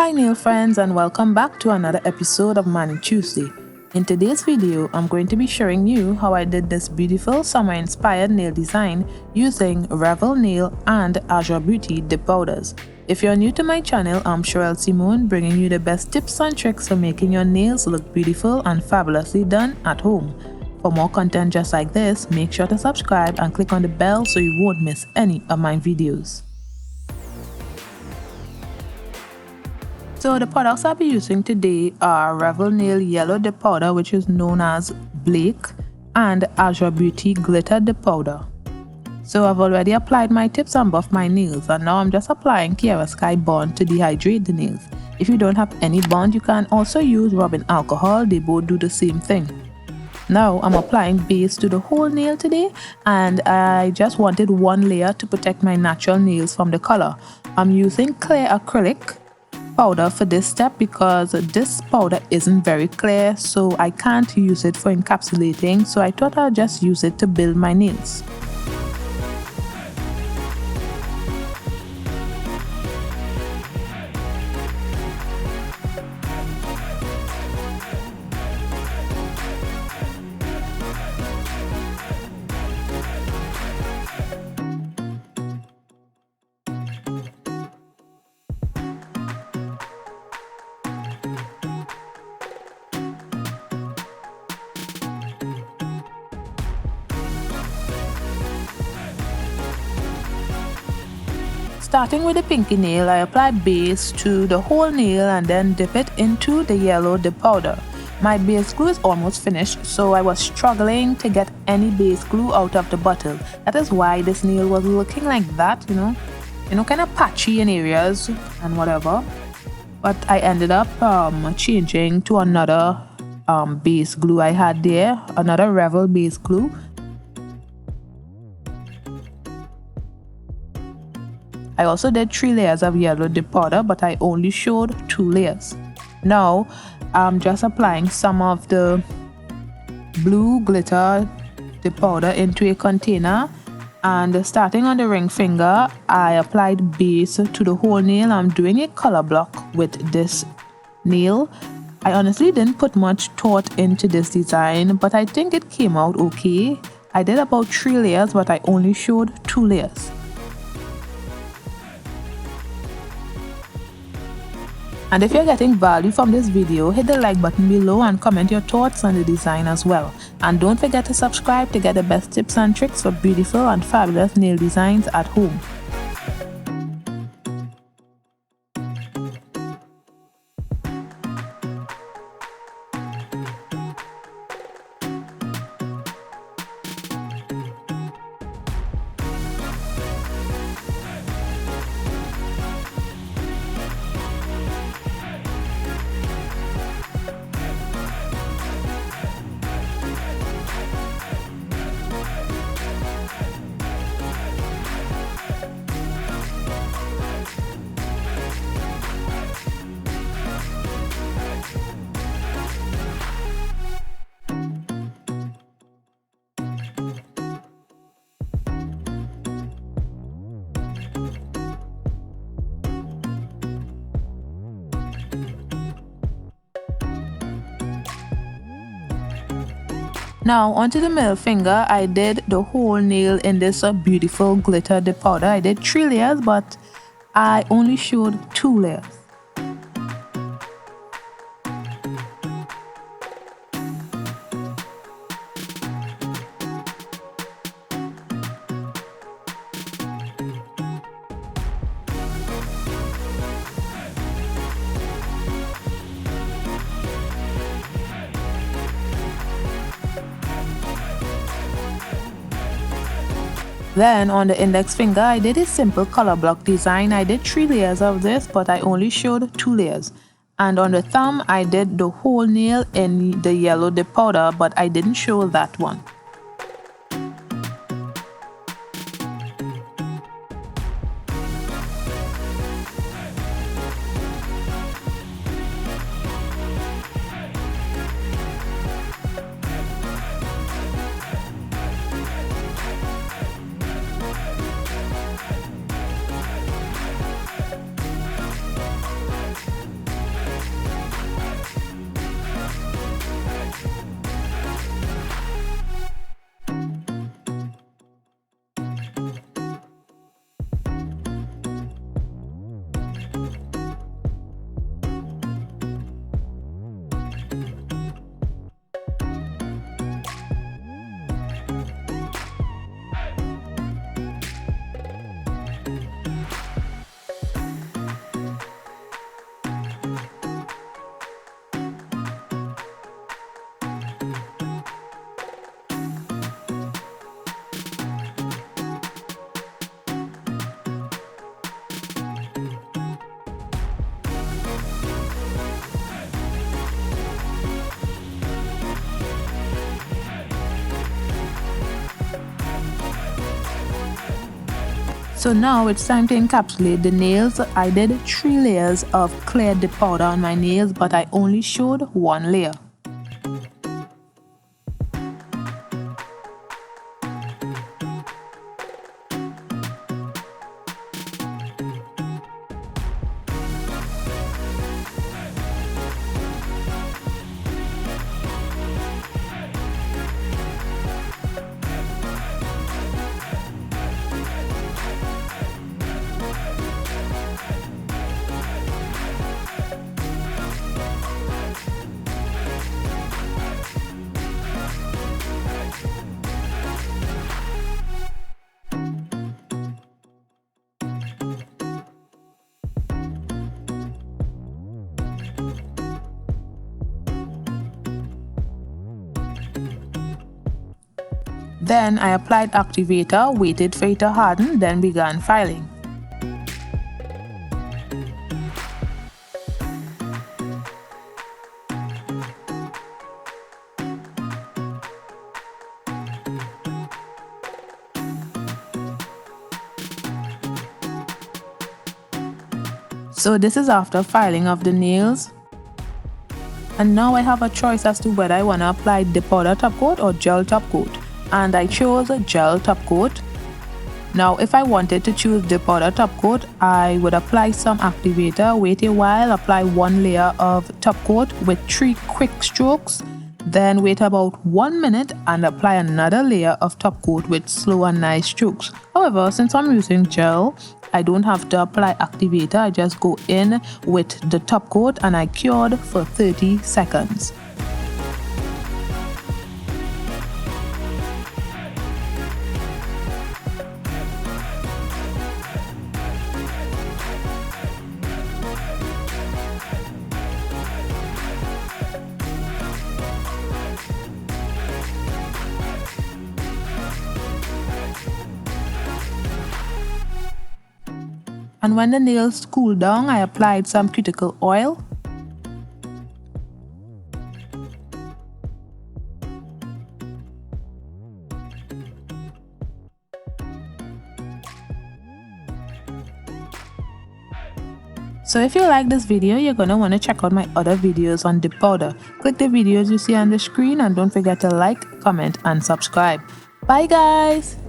Hi nail friends, and welcome back to another episode of Money Tuesday. In today's video, I'm going to be showing you how I did this beautiful summer inspired nail design using Revel Nail and Azure Beauty dip powders. If you're new to my channel, I'm Cherael bringing you the best tips and tricks for making your nails look beautiful and fabulously done at home. For more content just like this, make sure to subscribe and click on the bell so you won't miss any of my videos. So the products I'll be using today are Revel Nail Yellow Dip Powder, which is known as Blake, and Azure Beauty Glitter Dip Powder. So I've already applied my tips and buffed my nails, and now I'm just applying Cherael Sky Bond to dehydrate the nails. If you don't have any bond, you can also use rubbing alcohol. They both do the same thing. Now I'm applying base to the whole nail today, and I just wanted one layer to protect my natural nails from the color. I'm using clear acrylic powder for this step because this powder isn't very clear, so I can't use it for encapsulating, so I thought I'd just use it to build my nails. Starting with the pinky nail, I apply base to the whole nail and then dip it into the yellow dip powder. My base glue is almost finished, so I was struggling to get any base glue out of the bottle. That is why this nail was looking like that, kind of patchy in areas and whatever. But I ended up changing to another base glue I had there, another Revel base glue. I also did 3 layers of yellow dip powder, but I only showed 2 layers. Now I'm just applying some of the blue glitter dip powder into a container, and starting on the ring finger, I applied base to the whole nail. I'm doing a color block with this nail. I honestly didn't put much thought into this design, but I think it came out okay. I did about 3 layers, but I only showed 2 layers. And if you're getting value from this video, hit the like button below and comment your thoughts on the design as well. And don't forget to subscribe to get the best tips and tricks for beautiful and fabulous nail designs at home. Now onto the middle finger, I did the whole nail in this beautiful glitter dip powder. I did 3 layers, but I only showed 2 layers. Then on the index finger, I did a simple color block design. I did 3 layers of this, but I only showed 2 layers. And on the thumb, I did the whole nail in the yellow dip powder, but I didn't show that one. So now it's time to encapsulate the nails. I did 3 layers of clear dip powder on my nails, but I only showed 1 layer. Then I applied activator, waited for it to harden, then began filing. So this is after filing of the nails. And now I have a choice as to whether I want to apply dip powder top coat or gel top coat. And I chose a gel top coat. Now if I wanted to choose dip powder top coat, I would apply some activator, wait a while, apply 1 layer of top coat with 3 quick strokes, then wait about 1 minute and apply another layer of top coat with slow and nice strokes. However, since I'm using gel, I don't have to apply activator. I just go in with the top coat and I cured for 30 seconds. And when the nails cooled down, I applied some cuticle oil. So if you like this video, you're going to want to check out my other videos on dip powder. Click the videos you see on the screen and don't forget to like, comment and subscribe. Bye guys!